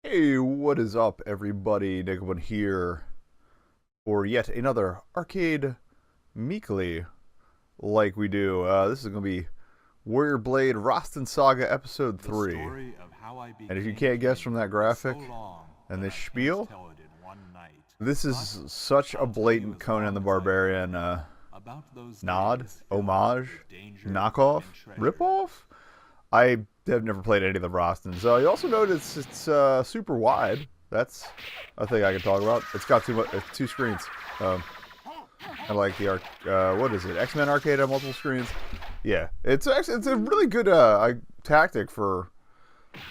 Hey, what is up, everybody? Nekobun here for yet another arcade Meekly, like we do. This is going to be Warrior Blade Rastan Saga Episode 3. And if you can't guess from that graphic and this spiel, this is such a blatant Conan the Barbarian nod, homage, knockoff, ripoff. I have never played any of the Rastans. You also notice it's super wide. That's a thing I can talk about. It's got two screens. I like the what is it? X-Men Arcade on multiple screens. Yeah, it's a really good tactic for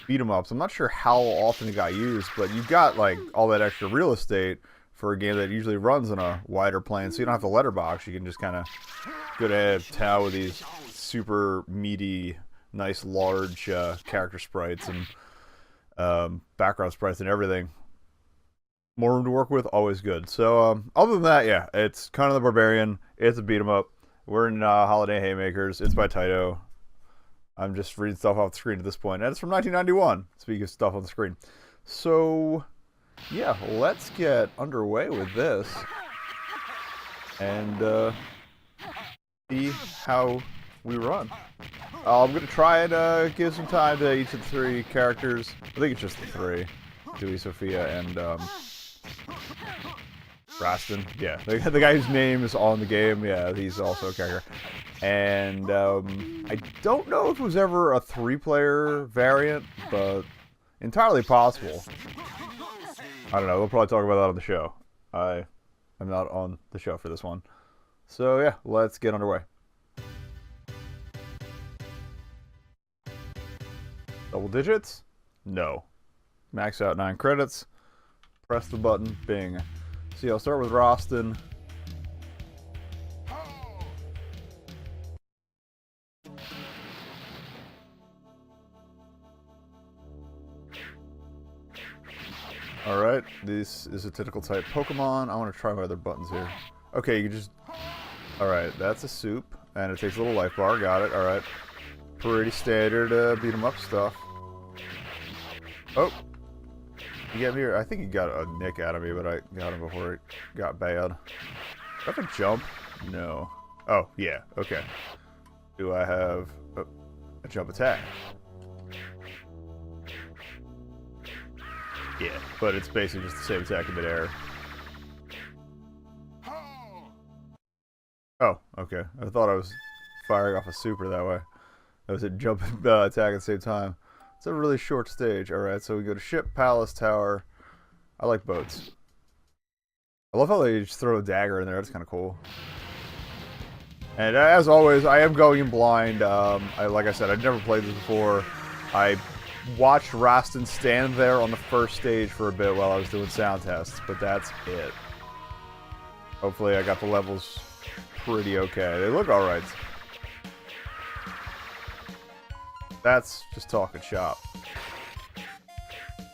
beat 'em ups. I'm not sure how often it got used, but you got like all that extra real estate for a game that usually runs on a wider plane, so you don't have to letterbox. You can just kind of go to town with these super meaty, nice large character sprites and background sprites and everything. More room to work with, always good. So other than that, yeah, it's Conan the Barbarian. It's a beat 'em up. We're in Holiday Haymakers. It's by Taito. I'm just reading stuff off the screen at this point, and it's from 1991. Speaking of stuff on the screen, so yeah, let's get underway with this and see how we run. I'm going to try and give some time to each of the three characters. I think it's just the three. Dewey, Sophia, and Rastan. Yeah, the guy whose name is on the game. Yeah, he's also a character. And I don't know if it was ever a three-player variant, but entirely possible. I don't know. We'll probably talk about that on the show. I am not on the show for this one. So yeah, let's get underway. Double digits? No. Max out 9 credits. Press the button. Bing. See, I'll start with Rastan. Alright, this is a tentacle type Pokemon. I want to try my other buttons here. Okay, you can just... Alright, that's a soup. And it takes a little life bar. Got it. Alright. Pretty standard beat 'em up stuff. Oh! You get me here? I think he got a nick out of me, but I got him before it got bad. Do I have a jump? No. Oh, yeah. Okay. Do I have a jump attack? Yeah, but it's basically just the same attack in midair. Oh, okay. I thought I was firing off a super that way. That was a jump attack at the same time. It's a really short stage. Alright, so we go to ship, palace, tower. I like boats. I love how they just throw a dagger in there. That's kind of cool. And as always, I am going in blind. Like I said, I've never played this before. I watched Rastan stand there on the first stage for a bit while I was doing sound tests, but that's it. Hopefully I got the levels pretty okay. They look alright. That's just talking shop.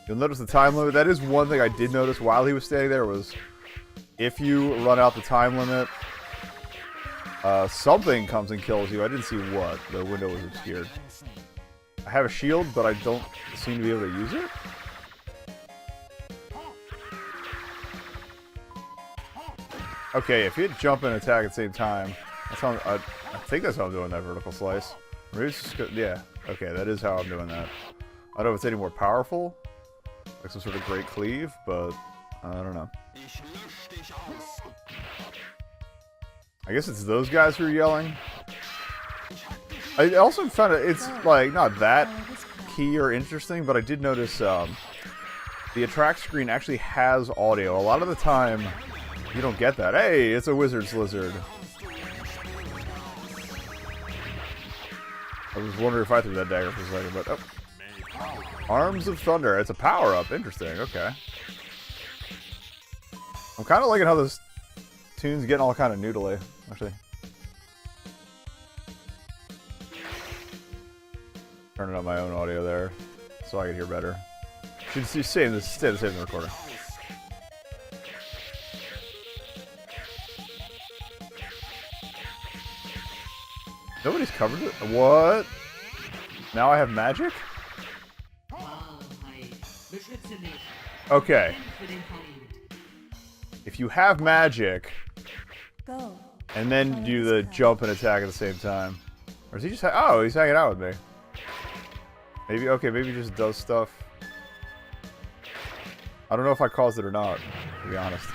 You'll notice the time limit. That is one thing I did notice while he was standing there was if you run out the time limit, something comes and kills you. I didn't see what. The window was obscured. I have a shield, but I don't seem to be able to use it. Okay, if you hit jump and attack at the same time, that's how I think that's how I'm doing that vertical slice. Maybe it's just yeah. Okay, that is how I'm doing that. I don't know if it's any more powerful, like some sort of great cleave, but I don't know. I guess it's those guys who are yelling. I also found it's like not that key or interesting, but I did notice the attract screen actually has audio. A lot of the time, you don't get that. Hey, it's a wizard's lizard. I was wondering if I threw that dagger for a second, but oh. Arms of Thunder. It's a power-up. Interesting. Okay. I'm kind of liking how this tune's getting all kind of noodly, actually. Turning up my own audio there, so I can hear better. Should stay the same in the recording. Nobody's covered it? What? Now I have magic? Okay. If you have magic, Go. and then do the jump and attack at the same time. Or is he just oh, he's hanging out with me. Maybe, okay, maybe he just does stuff. I don't know if I caused it or not, to be honest.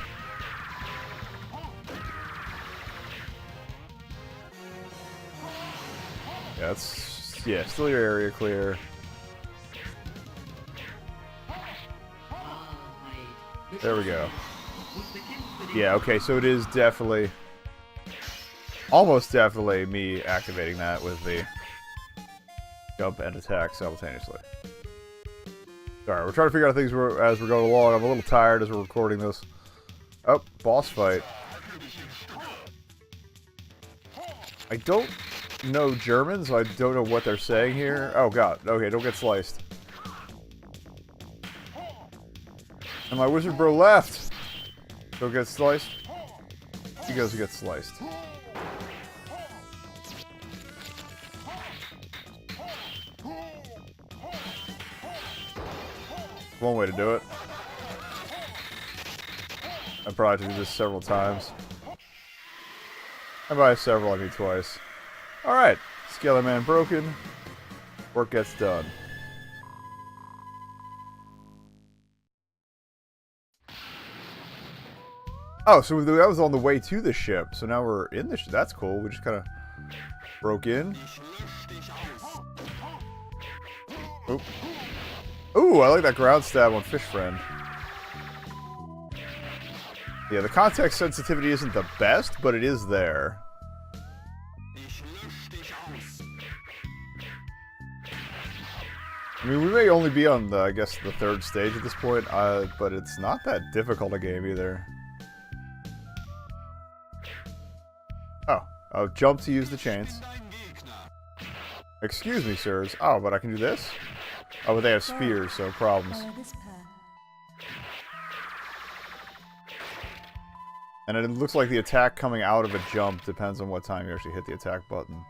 Yeah, still your area clear. There we go. Yeah, okay, so it is definitely, almost definitely me activating that with the jump and attack simultaneously. Alright, we're trying to figure out things as we're going along. I'm a little tired as we're recording this. Oh, boss fight. I don't know German, so I don't know what they're saying here. Oh god, okay, don't get sliced. And my wizard bro left! Don't get sliced. He goes to get sliced. One way to do it. I probably have to do this several times. And by several, I mean twice. Alright, Scalar Man broken. Work gets done. Oh, so that was on the way to the ship. So now we're in the ship. That's cool. We just kind of broke in. Oop. Ooh, I like that ground stab on Fish Friend. Yeah, the context sensitivity isn't the best, but it is there. I mean, we may only be on, I guess, the third stage at this point, but it's not that difficult a game either. Oh, I'll jump to use the chains. Excuse me, sirs. Oh, but I can do this? Oh, but they have spears, so problems. And it looks like the attack coming out of a jump depends on what time you actually hit the attack button.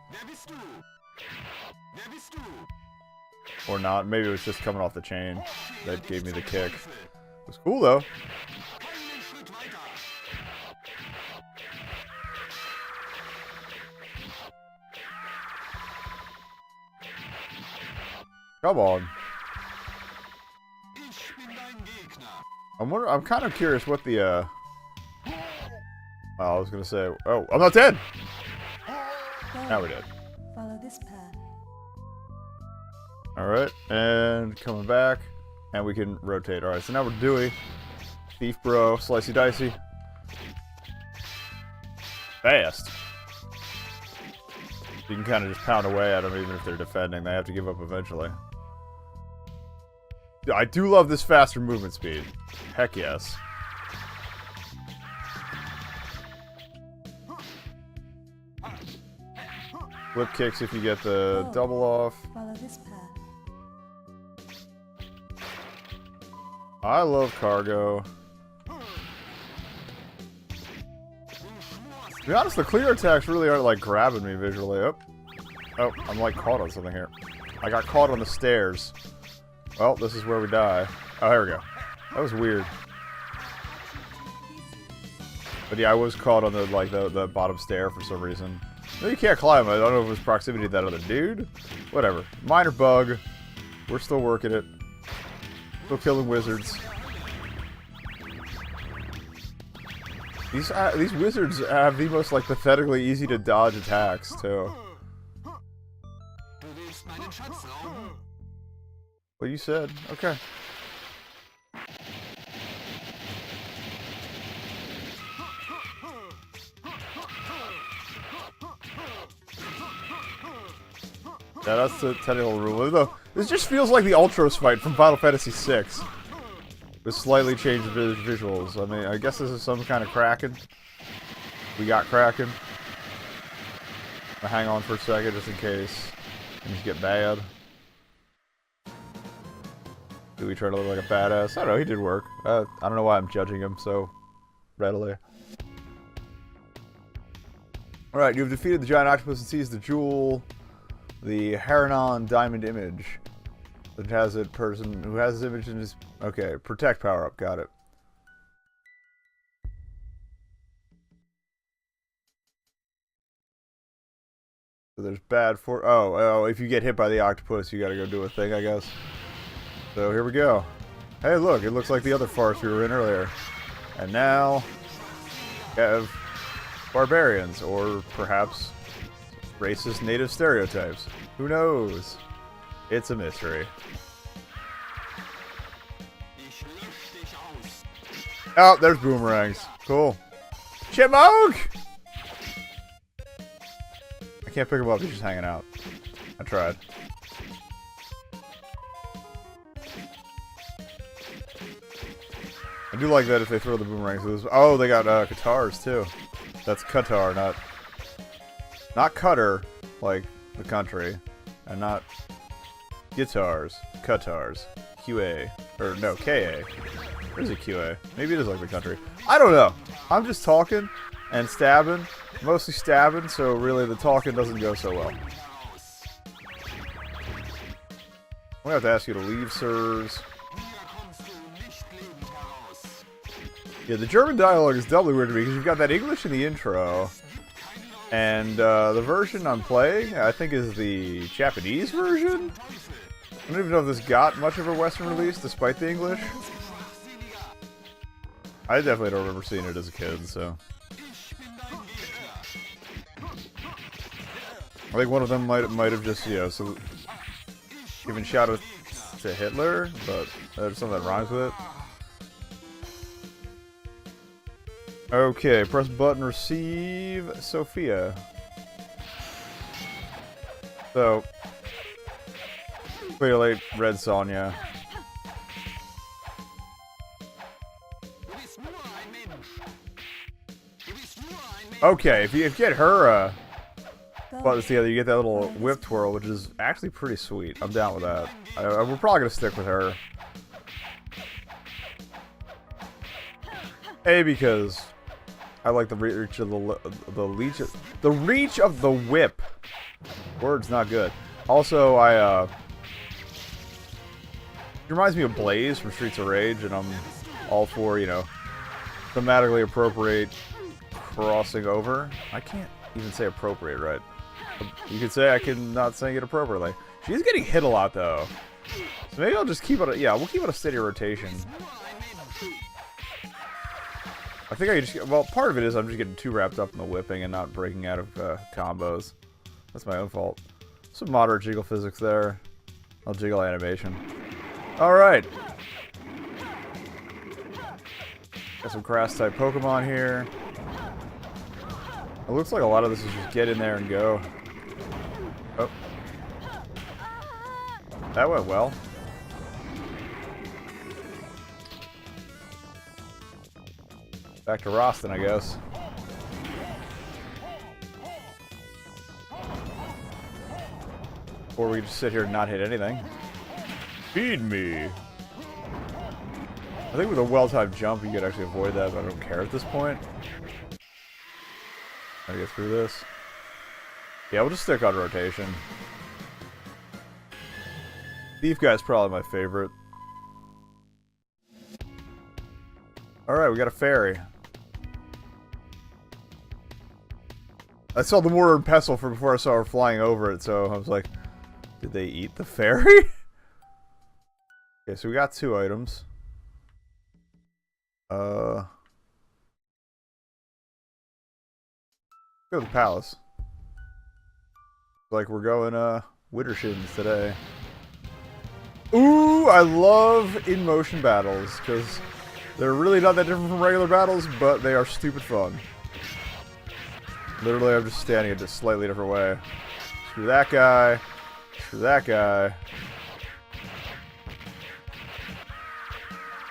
Or not. Maybe it was just coming off the chain that gave me the kick. It was cool, though. Come on. I'm kind of curious what the, oh, I was gonna say, oh, I'm not dead! Now we're dead. Follow this path. Alright, and coming back, and we can rotate. Alright, so now we're Dewey. Thief bro, slicey dicey. Fast. You can kind of just pound away at them even if they're defending. They have to give up eventually. I do love this faster movement speed. Heck yes. Flip kicks if you get the double off. Follow this path. I love cargo. To be honest, the clear attacks really aren't like grabbing me visually. Oh, I'm like caught on something here. I got caught on the stairs. Well, this is where we die. Oh, here we go. That was weird. But yeah, I was caught on the bottom stair for some reason. No, you can't climb it. I don't know if it was proximity to that other dude. Whatever. Minor bug. We're still working it. Still killing wizards. These wizards have the most like pathetically easy to dodge attacks too. What you said? Okay. Yeah, that's the technical rule. Though this just feels like the Ultros fight from Final Fantasy VI. With slightly changed visuals. I mean, I guess this is some kind of Kraken. We got Kraken. I'll hang on for a second just in case things get bad. Do we try to look like a badass? I don't know, he did work. I don't know why I'm judging him so readily. Alright, you have defeated the giant octopus and seized the jewel. The Haranon Diamond Image. It has a person who has his image in his... Okay, protect power-up, got it. So there's bad for... Oh, if you get hit by the octopus, you gotta go do a thing, I guess. So here we go. Hey, look, it looks like the other farce we were in earlier. And now... we have... barbarians, or perhaps... racist native stereotypes. Who knows? It's a mystery. Oh, there's boomerangs. Cool. Chipmunk! I can't pick him up, he's just hanging out. I tried. I do like that if they throw the boomerangs. Oh, they got guitars too. That's Qatar, not Cutter, like the country, and not guitars. Qatars. QA. Or no, KA. There's a QA. Maybe it is like the country. I don't know. I'm just talking and stabbing. Mostly stabbing, so really the talking doesn't go so well. I'm gonna have to ask you to leave, sirs. Yeah, the German dialogue is doubly weird to me because you've got that English in the intro. And the version I'm playing, I think, is the Japanese version? I don't even know if this got much of a Western release, despite the English. I definitely don't remember seeing it as a kid, so... I think one of them might have just, you know, so given shout out to Hitler, but there's something that rhymes with it. Okay, press button, receive Sophia. So, clearly, Red Sonja. Okay, if you get her buttons together, you get that little whip twirl, which is actually pretty sweet. I'm down with that. We're probably gonna stick with her. A, because I like the reach of the reach of the whip. Word's not good. Also, it reminds me of Blaze from Streets of Rage, and I'm all for, you know, thematically appropriate crossing over. I can't even say appropriate right. You could say I can not saying it appropriately. She's getting hit a lot though, so maybe I'll just keep it. Yeah, we'll keep it a steady rotation. I think I just, well, part of it is I'm just getting too wrapped up in the whipping and not breaking out of combos. That's my own fault. Some moderate jiggle physics there. I'll jiggle animation. Alright. Got some grass type Pokemon here. It looks like a lot of this is just get in there and go. Oh. That went well. Back to Rastan, I guess. Or we just sit here and not hit anything. Feed me! I think with a well-timed jump, you could actually avoid that, but I don't care at this point. Gotta get through this. Yeah, we'll just stick on rotation. Thief Guy's probably my favorite. Alright, we got a fairy. I saw the mortar and pestle from before I saw her flying over it, so I was like, did they eat the fairy? Okay, so we got 2 items. Go to the palace. Like we're going Wittershins today. Ooh, I love in-motion battles, because they're really not that different from regular battles, but they are stupid fun. Literally, I'm just standing in a slightly different way. Screw that guy. Screw that guy.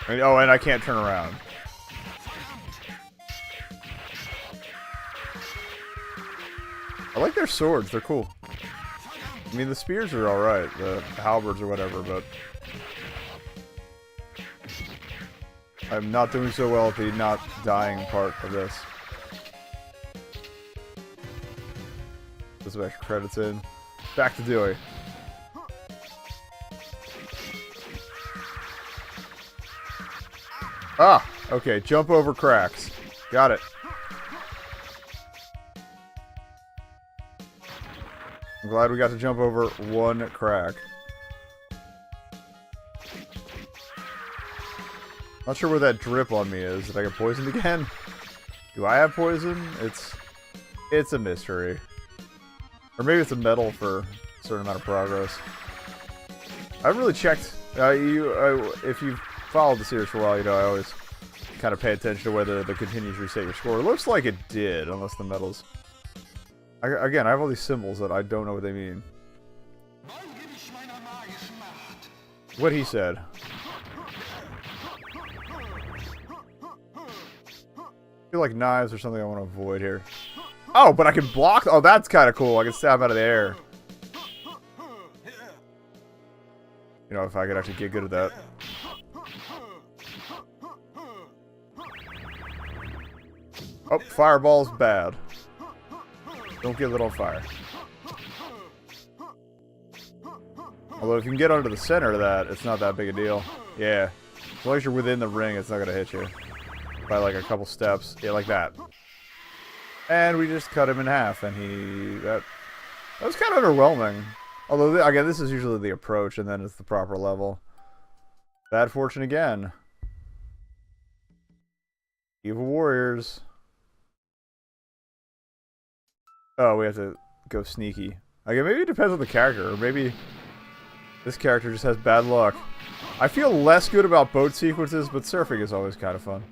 And, oh, and I can't turn around. I like their swords. They're cool. I mean, the spears are alright. The halberds or whatever, but... I'm not doing so well at the not dying part of this. Put some extra credits in. Back to Dewey. Ah, okay, jump over cracks. Got it. I'm glad we got to jump over one crack. Not sure where that drip on me is. Did I get poisoned again? Do I have poison? It's a mystery. Or maybe it's a medal for a certain amount of progress. I haven't really checked. If you've followed the series for a while, you know I always kind of pay attention to whether the continues reset your score. It looks like it did, unless the medals. Again, I have all these symbols that I don't know what they mean. What he said. I feel like knives or something I want to avoid here. Oh, but I can block. Oh, that's kind of cool. I can stab out of the air. You know, if I could actually get good at that. Oh, fireball's bad. Don't get lit on fire. Although if you can get under the center of that, it's not that big a deal. Yeah. As long as you're within the ring, it's not going to hit you. By like a couple steps. Yeah, like that. And we just cut him in half, and that was kind of underwhelming. Although, again, this is usually the approach, and then it's the proper level. Bad fortune again. Evil warriors. Oh, we have to go sneaky. Again, maybe it depends on the character, or maybe this character just has bad luck. I feel less good about boat sequences, but surfing is always kind of fun.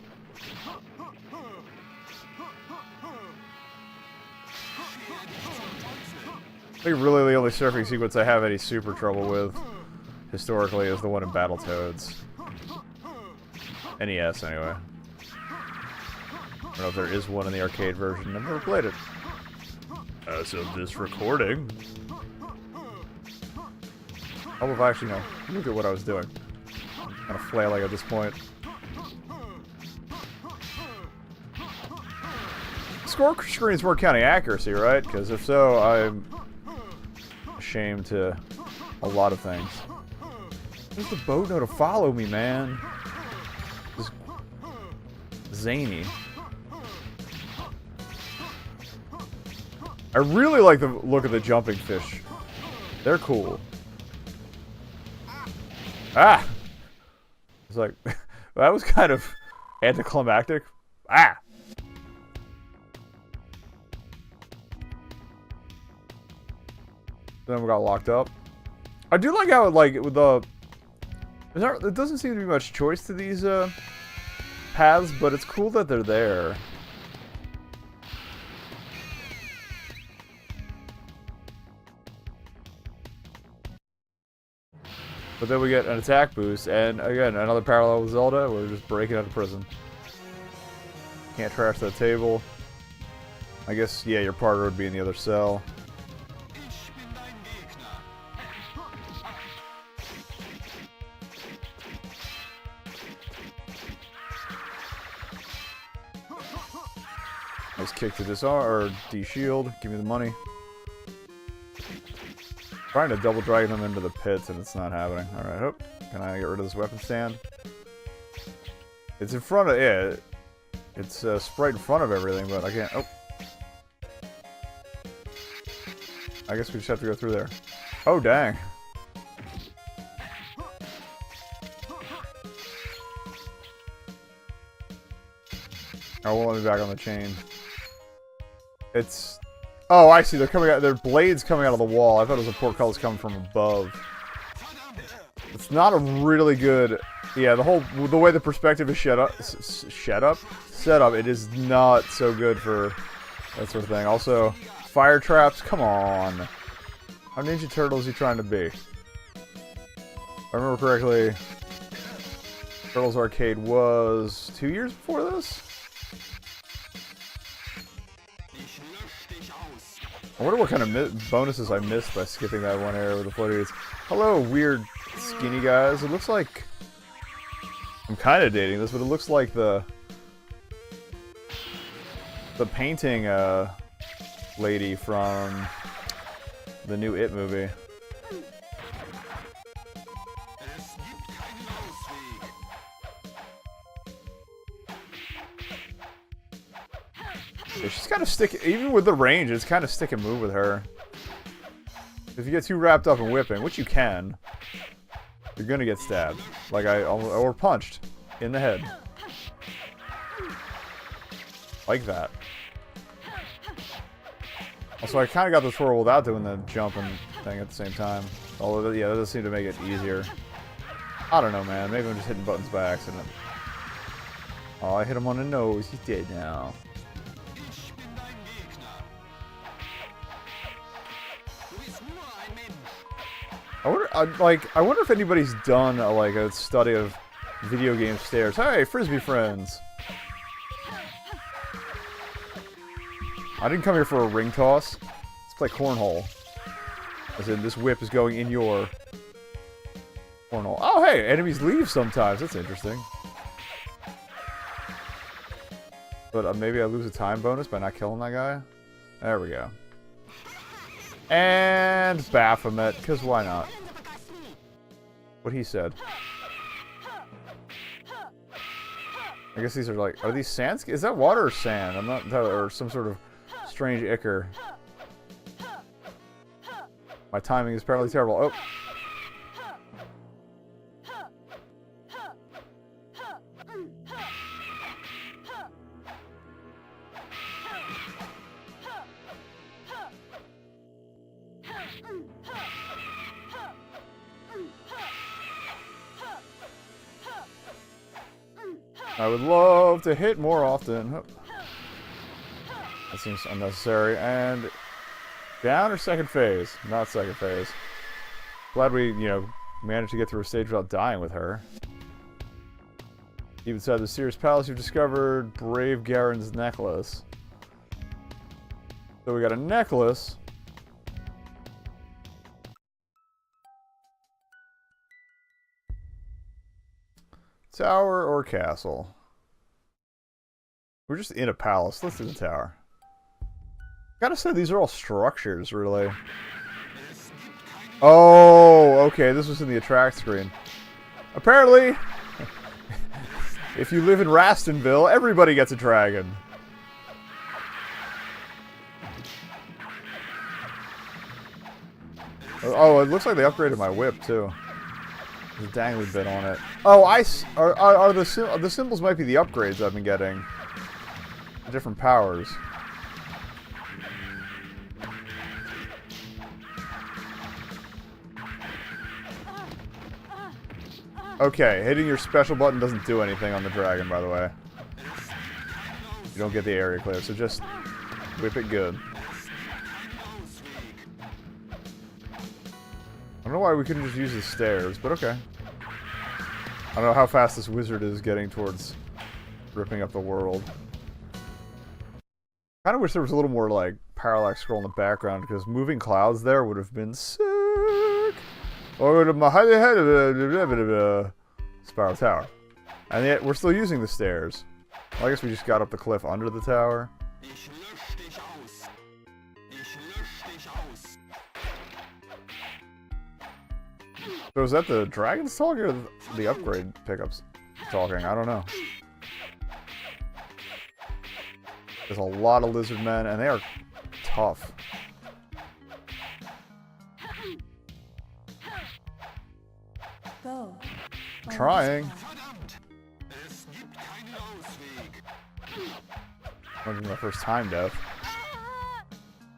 I think really the only surfing sequence I have any super trouble with, historically, is the one in Battletoads. NES, anyway. I don't know if there is one in the arcade version. I've never played it. As of this recording. How if I actually know? Look at what I was doing. Kind of flailing at this point. Score screens weren't counting accuracy, right? Because if so, I'm ashamed to a lot of things. Where's the boat know to follow me, man? This zany. I really like the look of the jumping fish. They're cool. Ah! It's like, that was kind of anticlimactic. Ah! Then we got locked up. I do like how, like, with the... There doesn't seem to be much choice to these, paths, but it's cool that they're there. But then we get an attack boost, and again, another parallel with Zelda, we're just breaking out of prison. Can't trash that table. I guess, yeah, your partner would be in the other cell. Nice kick to disarm, or de-shield. Give me the money. Trying to double drag them into the pits, and it's not happening. Alright, hope. Can I get rid of this weapon stand? It's in front of it. It's sprite in front of everything, but I can't. Oh. I guess we just have to go through there. Oh, dang. Oh, won't let me back on the chain. It's... Oh, I see. They're coming out. Their blades coming out of the wall. I thought it was a portcullis coming from above. It's not a really good... Yeah, the way the perspective is set up, it is not so good for that sort of thing. Also, fire traps. Come on. How Ninja Turtles are you trying to be? If I remember correctly, Turtles Arcade was 2 years before this? I wonder what kind of bonuses I missed by skipping that one area with the floaties. Hello, weird skinny guys. It looks like... I'm kind of dating this, but it looks like the painting lady from the new It movie. Yeah, she's kind of stick. Even with the range, it's kind of stick and move with her. If you get too wrapped up in whipping, which you can, you're gonna get stabbed. Like or punched in the head. Like that. Also, I kind of got the twirl without doing the jumping thing at the same time. Although, yeah, that does seem to make it easier. I don't know, man. Maybe I'm just hitting buttons by accident. Oh, I hit him on the nose. He's dead now. I wonder if anybody's done a study of video game stairs. Hey, Frisbee friends. I didn't come here for a ring toss. Let's play cornhole. As in, this whip is going in your cornhole. Oh, hey, enemies leave sometimes. That's interesting. But maybe I lose a time bonus by not killing that guy. There we go. And Baphomet, because why not? What he said. I guess these are are these sand? Is that water or sand? I'm not, or some sort of strange ichor. My timing is apparently terrible. Oh. I would love to hit more often. That seems unnecessary. And down or second phase? Not second phase. Glad we, managed to get through a stage without dying with her. Deep inside the Sears Palace, you've discovered Brave Garen's necklace. So we got a necklace. Tower or castle? We're just in a palace. Let's do the tower. Gotta say, these are all structures, really. Oh, okay. This was in the attract screen. Apparently, if you live in Rastanville, everybody gets a dragon. Oh, it looks like they upgraded my whip, too. There's a dangly bit on it. Oh, the symbols might be the upgrades I've been getting. The different powers. Okay, hitting your special button doesn't do anything on the dragon, by the way. You don't get the area clear, so just whip it good. I don't know why we couldn't just use the stairs, but okay. I don't know how fast this wizard is getting towards ripping up the world. Kind of wish there was a little more, parallax scroll in the background, because moving clouds there would have been sick. Or Spiral Tower. And yet, we're still using the stairs. Well, I guess we just got up the cliff under the tower. So is that the dragons talking or the upgrade pickups talking? I don't know. There's a lot of lizard men, and they are tough. Go. Trying. Might be my first time death.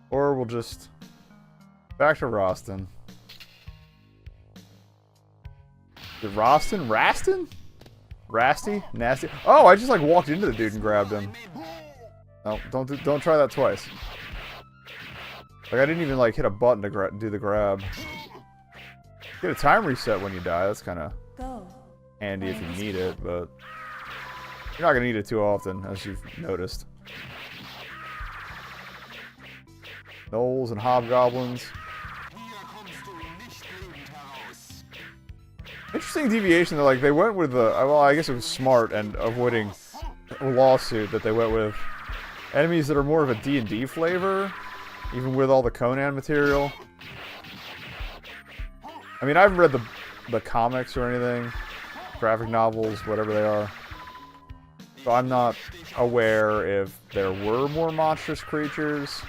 Or we'll just back to Rastan. Is it Rastan? Rastan? Rasty? Nasty? Oh, I just walked into the dude and grabbed him. No, don't try that twice. I didn't even hit a button to do the grab. Get a time reset when you die. That's kind of handy if you need it, but you're not gonna need it too often, as you've noticed. Gnolls and hobgoblins. Interesting deviation. They went with the. Well, I guess it was smart and avoiding a lawsuit that they went with enemies that are more of a D&D flavor, even with all the Conan material. I mean, I haven't read the comics or anything, graphic novels, whatever they are. So I'm not aware if there were more monstrous creatures.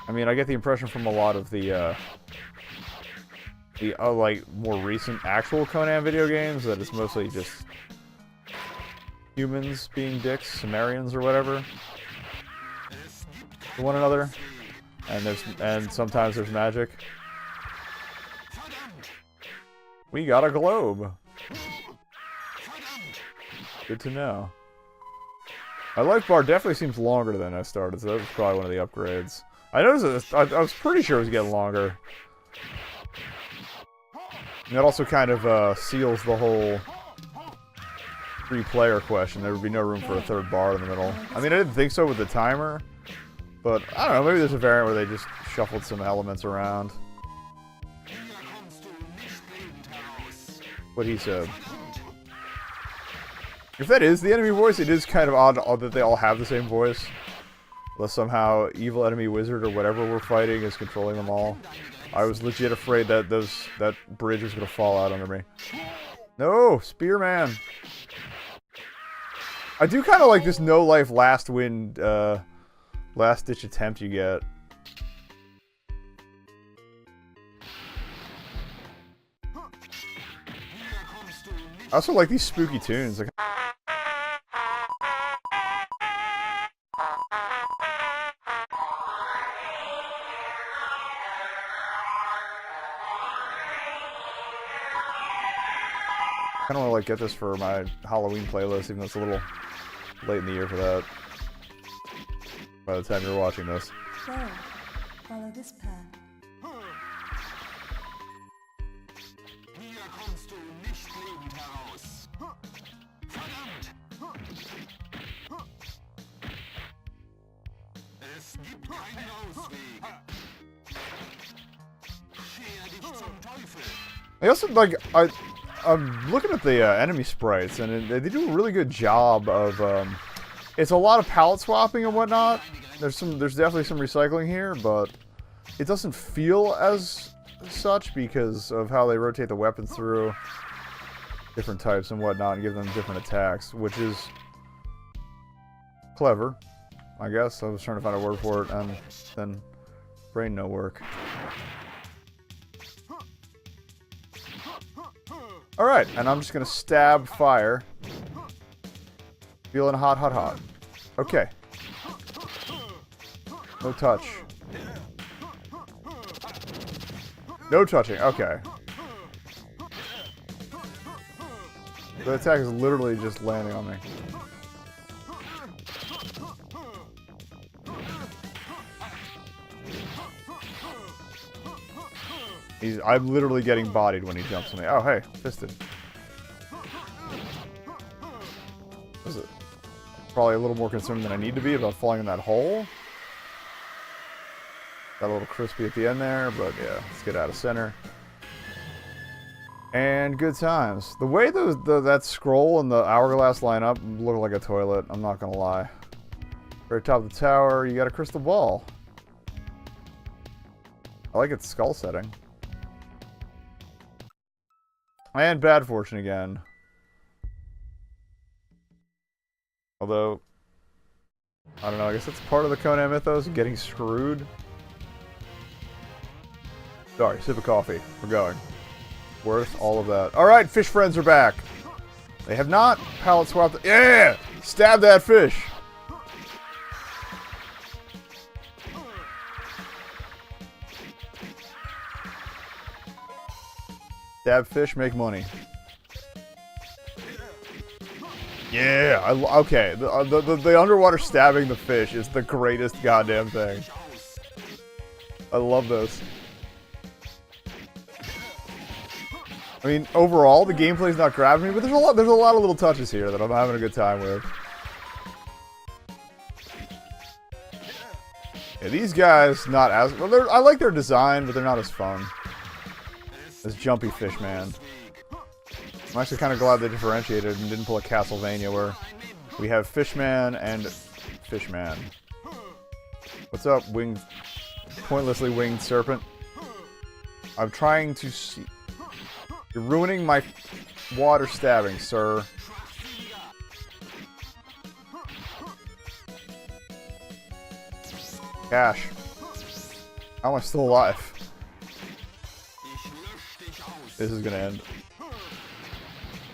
I mean, I get the impression from a lot of the like more recent actual Conan video games that it's mostly just humans being dicks, Sumerians or whatever, to one another, and sometimes there's magic. We got a globe. Good to know. My life bar definitely seems longer than I started, so that was probably one of the upgrades. I noticed that I was pretty sure it was getting longer. And that also kind of seals the whole 3-player question. There would be no room for a third bar in the middle. I mean, I didn't think so with the timer, but I don't know, maybe there's a variant where they just shuffled some elements around. What he said. If that is the enemy voice, it is kind of odd that they all have the same voice. Unless somehow evil enemy wizard or whatever we're fighting is controlling them all. I was legit afraid that that bridge was going to fall out under me. No! Spearman! I do kind of like this no-life last wind, last-ditch attempt you get. I also like these spooky tunes. Like, I kind of want to like get this for my Halloween playlist, even though it's a little late in the year for that. By the time you're watching this. Go. Follow this path. I also like I'm looking at the enemy sprites, and they do a really good job of. It's a lot of palette swapping and whatnot. There's definitely some recycling here, but it doesn't feel as such because of how they rotate the weapons through different types and whatnot, and give them different attacks, which is clever, I guess. I was trying to find a word for it, and then brain no work. Alright, and I'm just gonna stab fire. Feeling hot, hot, hot. Okay. No touch. No touching, okay. The attack is literally just landing on me. I'm literally getting bodied when he jumps on me. Oh, hey, fisted. Was it? Probably a little more concerned than I need to be about falling in that hole. Got a little crispy at the end there, but yeah, let's get out of center. And good times. The way that scroll and the hourglass line up look like a toilet, I'm not gonna lie. Very top of the tower, you got a crystal ball. I like its skull setting. And bad fortune again. Although, I don't know, I guess that's part of the Conan mythos, getting screwed. Sorry, sip of coffee. We're going. Worth all of that. Alright, fish friends are back. They have not palette swapped. Yeah! Stab that fish! Stab fish, make money. Yeah, okay. The underwater stabbing the fish is the greatest goddamn thing. I love this. I mean, overall, the gameplay's not grabbing me, but there's a lot of little touches here that I'm having a good time with. Yeah, these guys, not as well. I like their design, but they're not as fun. This jumpy fish man. I'm actually kind of glad they differentiated and didn't pull a Castlevania where we have Fishman and Fishman. What's up, winged, pointlessly winged serpent? I'm trying to see. You're ruining my water stabbing, sir. Cash. How am I still alive? This is gonna end.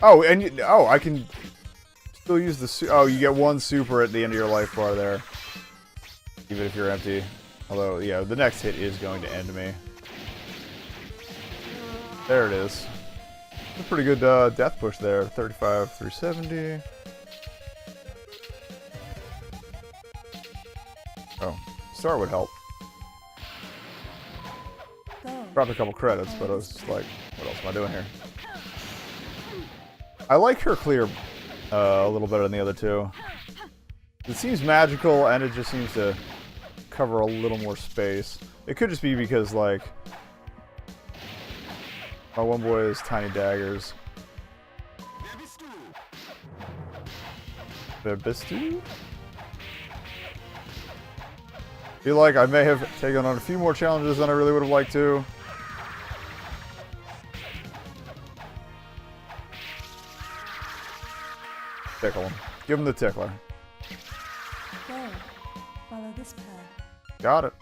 Oh, and oh, I can still use the oh, you get one super at the end of your life bar there, even if you're empty. Although, yeah, the next hit is going to end me. There it is. A pretty good death push there. 35 through 70. Oh, star would help. Go. Dropped a couple credits, but I was just like, what else am I doing here? I like her clear a little better than the other two. It seems magical, and it just seems to cover a little more space. It could just be because, like, my one boy has tiny daggers. Bebistu? Feel like I may have taken on a few more challenges than I really would have liked to. Tickle him. Give him the tickler. Go. Follow this path. Got it.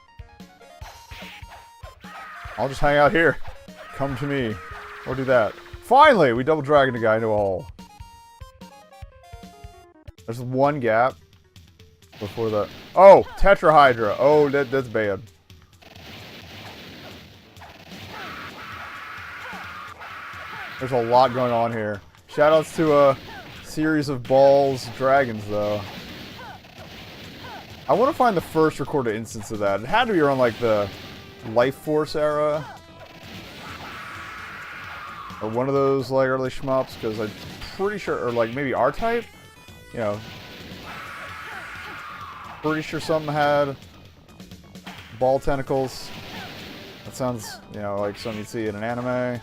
I'll just hang out here. Come to me. Or do that. Finally! We double dragoned a guy into a hole. There's one gap before the... Oh! Tetrahydra! Oh, that's bad. There's a lot going on here. Shoutouts to a series of balls dragons, though. I want to find the first recorded instance of that. It had to be around, like, the Life Force era. Or one of those, like, early shmups, because I'm pretty sure, or, like, maybe R-Type? You know. Pretty sure something had ball tentacles. That sounds, you know, like something you'd see in an anime.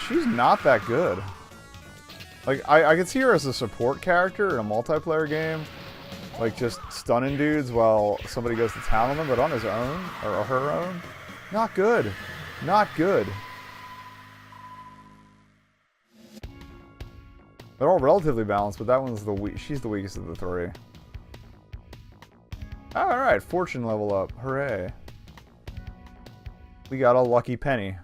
She's not that good. Like, I could see her as a support character in a multiplayer game. Like, just stunning dudes while somebody goes to town on them, but on his own, or her own, not good. Not good. They're all relatively balanced, but that one's she's the weakest of the three. Alright, fortune level up. Hooray. We got a lucky penny.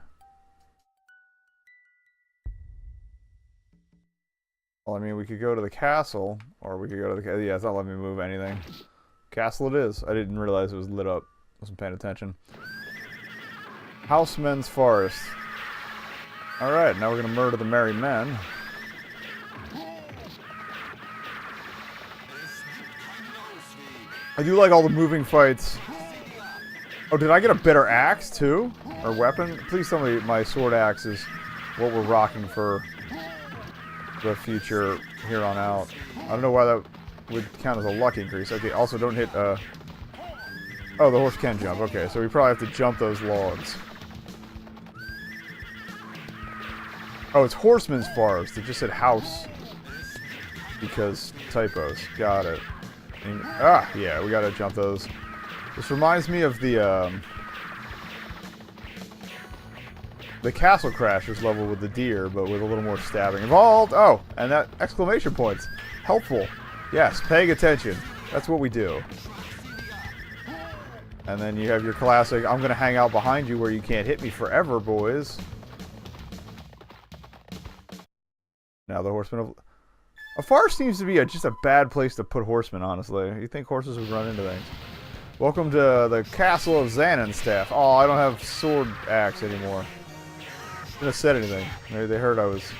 Well, I mean, we could go to the castle, or we could go to the... Yeah, it's not letting me move anything. Castle it is. I didn't realize it was lit up. Wasn't paying attention. Houseman's Forest. Alright, now we're gonna murder the merry men. I do like all the moving fights. Oh, did I get a better axe, too? Or weapon? Please tell me my sword axe is what we're rocking for the future here on out. I don't know why that would count as a luck increase. Okay, also don't hit, Oh, the horse can jump. Okay, so we probably have to jump those logs. Oh, it's Horseman's Forest. It just said house. Because typos. Got it. And, yeah, we gotta jump those. This reminds me of the Castle Crashers level with the deer, but with a little more stabbing involved. Oh, and that exclamation points. Helpful. Yes, paying attention. That's what we do. And then you have your classic, I'm gonna hang out behind you where you can't hit me forever, boys. Now the horsemen of... A forest seems to be just a bad place to put horsemen, honestly. You think horses would run into things. Welcome to the castle of Xanenstaff. Oh, I don't have sword axe anymore. Shouldn't have said anything. Maybe they heard I was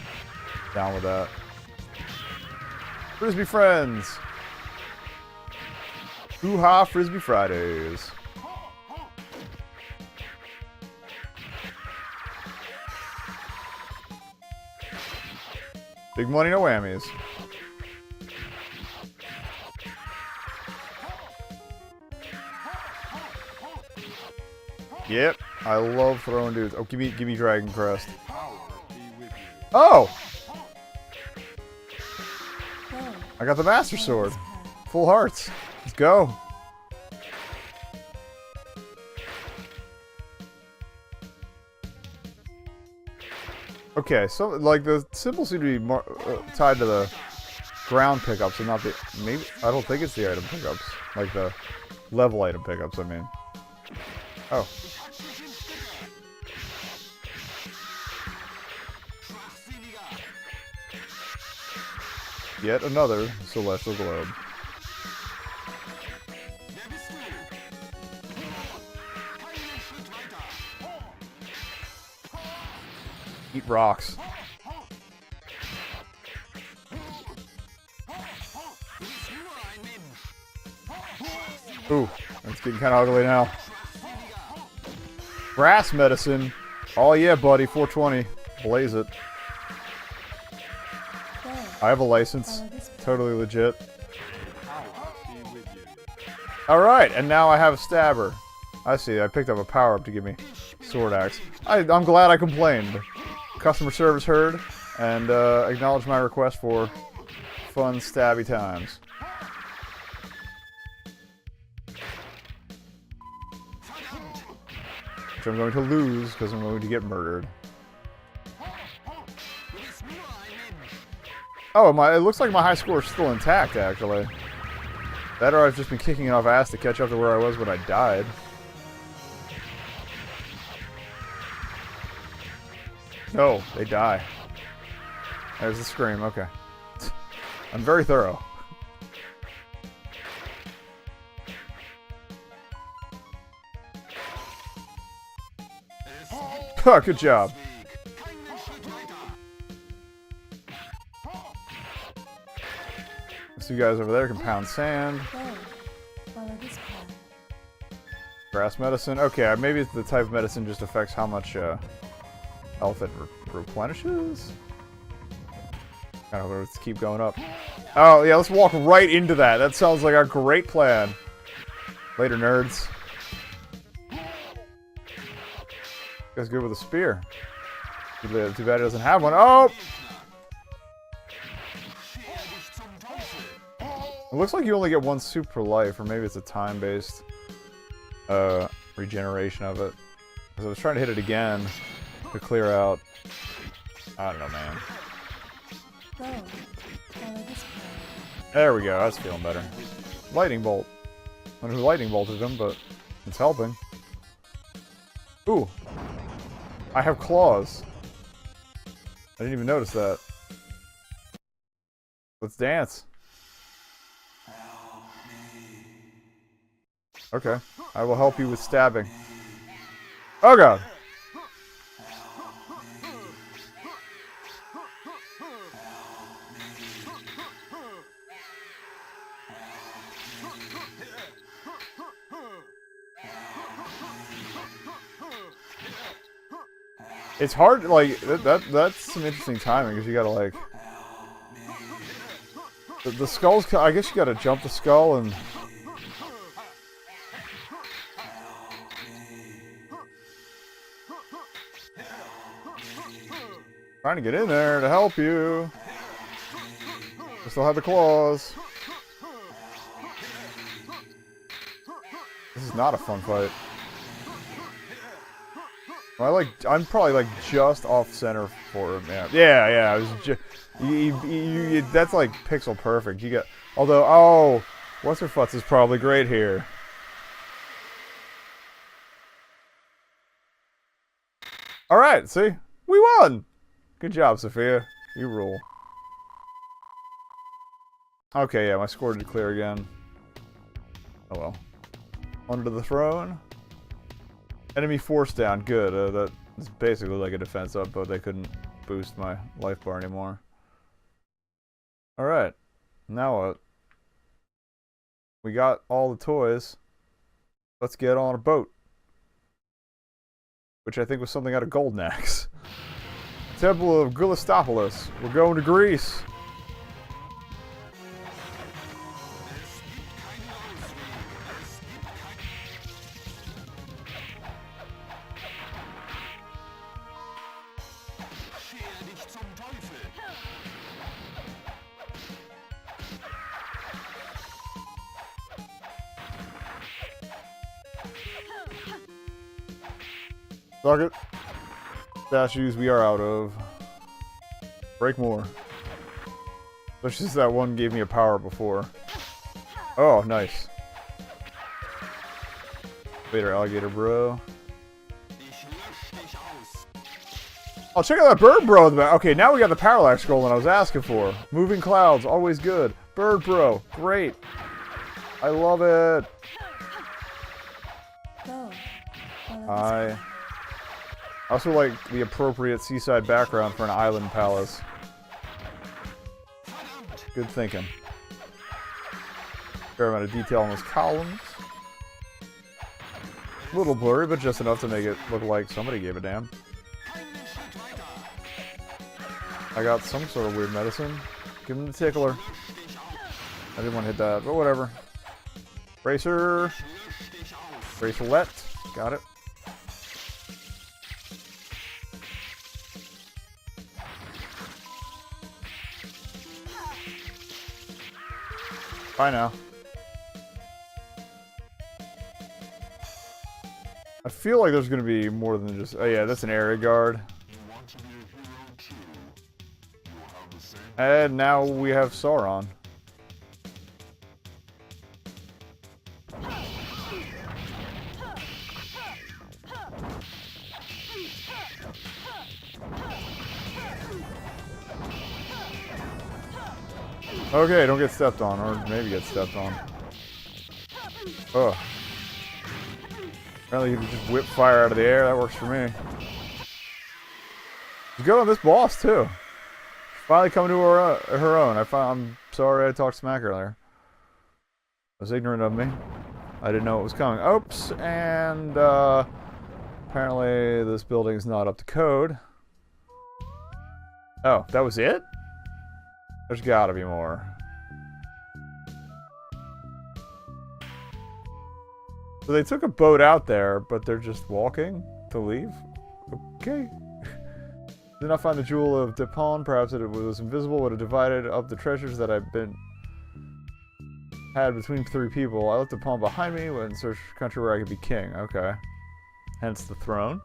down with that. Frisbee friends! Hoo-ha Frisbee Fridays. Big money, no whammies. Yep, I love throwing dudes. Oh, give me Dragon Crest. Oh! I got the Master Sword. Full hearts. Let's go. Okay, so like the symbols seem to be tied to the ground pickups and not the... Maybe... I don't think it's the item pickups. Like the level item pickups, I mean. Oh. Yet another celestial globe. Eat rocks. Ooh, it's getting kind of ugly now. Grass medicine. Oh yeah, buddy, 420. Blaze it. I have a license. Totally legit. Alright, and now I have a stabber. I see, I picked up a power-up to give me sword axe. I'm glad I complained. Customer service heard, and acknowledged my request for fun stabby times. Which I'm going to lose, because I'm going to get murdered. Oh, it looks like my high score is still intact, actually. That or I've just been kicking it off ass to catch up to where I was when I died. No, they die. There's the scream, okay. I'm very thorough. Huh, good job. These two guys over there can pound sand. Grass medicine. Okay, maybe the type of medicine just affects how much health it replenishes. I don't know, let's keep going up. Oh, yeah, let's walk right into that. That sounds like a great plan. Later, nerds. You guys good with a spear. Too bad he doesn't have one. Oh! It looks like you only get one soup per life, or maybe it's a time-based regeneration of it. Because I was trying to hit it again to clear out. I don't know, man. There we go, that's feeling better. Lightning bolt. I don't know who lightning bolted him, but it's helping. Ooh. I have claws. I didn't even notice that. Let's dance. Okay. I will help you with stabbing. Oh god! It's hard, like, that's some interesting timing, because you gotta, like... The skull's... I guess you gotta jump the skull and... Trying to get in there to help you. I still have the claws. This is not a fun fight. I'm probably like just off center for him. Yeah. I was just, that's like pixel perfect. You got, although, oh, what's her futz is probably great here. All right, see, we won. Good job, Sophia. You rule. Okay, yeah, my score did clear again. Oh well. Under the throne. Enemy force down. Good. That is basically like a defense up, but they couldn't boost my life bar anymore. Alright. Now what? We got all the toys. Let's get on a boat. Which I think was something out of Golden Axe. Temple of Gilistopolis. We're going to Greece. Suck it. Statues we are out of. Break more. Especially since that one gave me a power before. Oh, nice. Later, alligator bro. Oh, check out that bird bro in the back. Okay, now we got the parallax scroll that I was asking for. Moving clouds, always good. Bird bro, great. I love it. Go. Follow this I also like the appropriate seaside background for an island palace. Good thinking. Fair amount of detail on those columns. A little blurry, but just enough to make it look like somebody gave a damn. I got some sort of weird medicine. Give him the tickler. I didn't want to hit that, but whatever. Bracer. Bracelet. Got it. Bye now. I feel like there's going to be more than just... Oh yeah, that's an area guard. And now we have Sauron. Okay, don't get stepped on, or maybe get stepped on. Ugh. Apparently you can just whip fire out of the air, that works for me. She's good on this boss, too. Finally coming to her own. I'm sorry I talked smack earlier. It was ignorant of me. I didn't know it was coming. Oops, and apparently this building's not up to code. Oh, that was it? There's gotta be more. So they took a boat out there, but they're just walking to leave? Okay. Did not find the jewel of Depon. Perhaps it was invisible, would have divided up the treasures that I've had between 3 people. I left the pawn behind me, went in search for a country where I could be king. Okay. Hence the throne.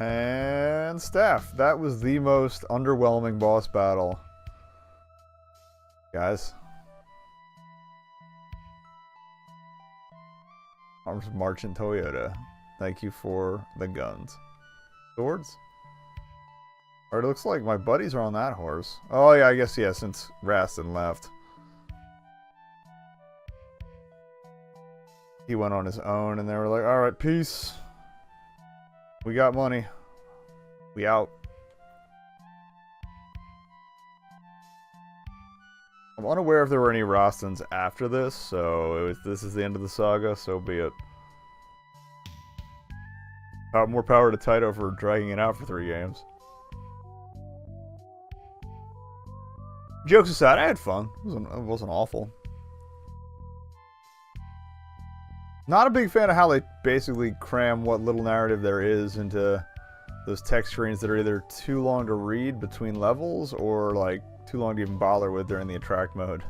And staff. That was the most underwhelming boss battle. Guys. Arms Marchant Toyota. Thank you for the guns. Swords? Alright, it looks like my buddies are on that horse. Oh yeah, I guess yeah, since Rastan left. He went on his own and they were like, alright, peace. We got money. We out. I'm unaware if there were any Rastans after this, so this is the end of the saga, so be it. More power to Taito for dragging it out for 3 games. Jokes aside, I had fun. It wasn't awful. Not a big fan of how they basically cram what little narrative there is into those text screens that are either too long to read between levels or like too long to even bother with during the attract mode.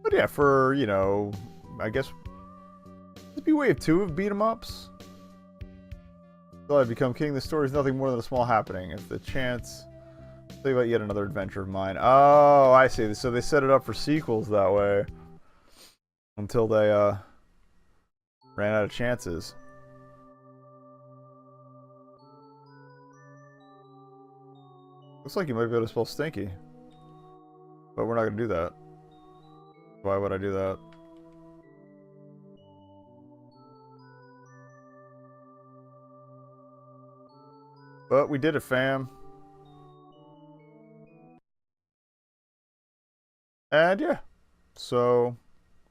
But yeah, for, you know, I guess it'd be wave 2 of beat 'em ups. Until I become king, the story is nothing more than a small happening. If the chance, tell you about yet another adventure of mine. Oh, I see. So they set it up for sequels that way. Until they ran out of chances. Looks like you might be able to spell stinky. But we're not going to do that. Why would I do that? But we did it, fam. And yeah. So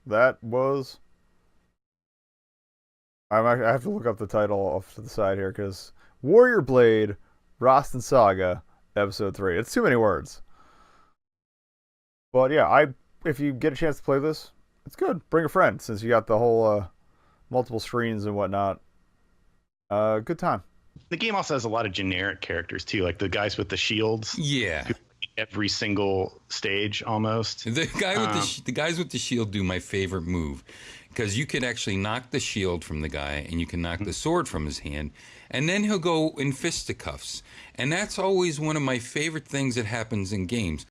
that was... I have to look up the title off to the side here because Warrior Blade, Rastan Saga, Episode 3. It's too many words. But yeah, if you get a chance to play this, it's good. Bring a friend since you got the whole multiple screens and whatnot. Good time. The game also has a lot of generic characters too, like the guys with the shields. Yeah. every single stage almost. The guy with the guys with the shield do my favorite move, because you can actually knock the shield from the guy and you can knock the sword from his hand, and then he'll go in fisticuffs. And that's always one of my favorite things that happens in games.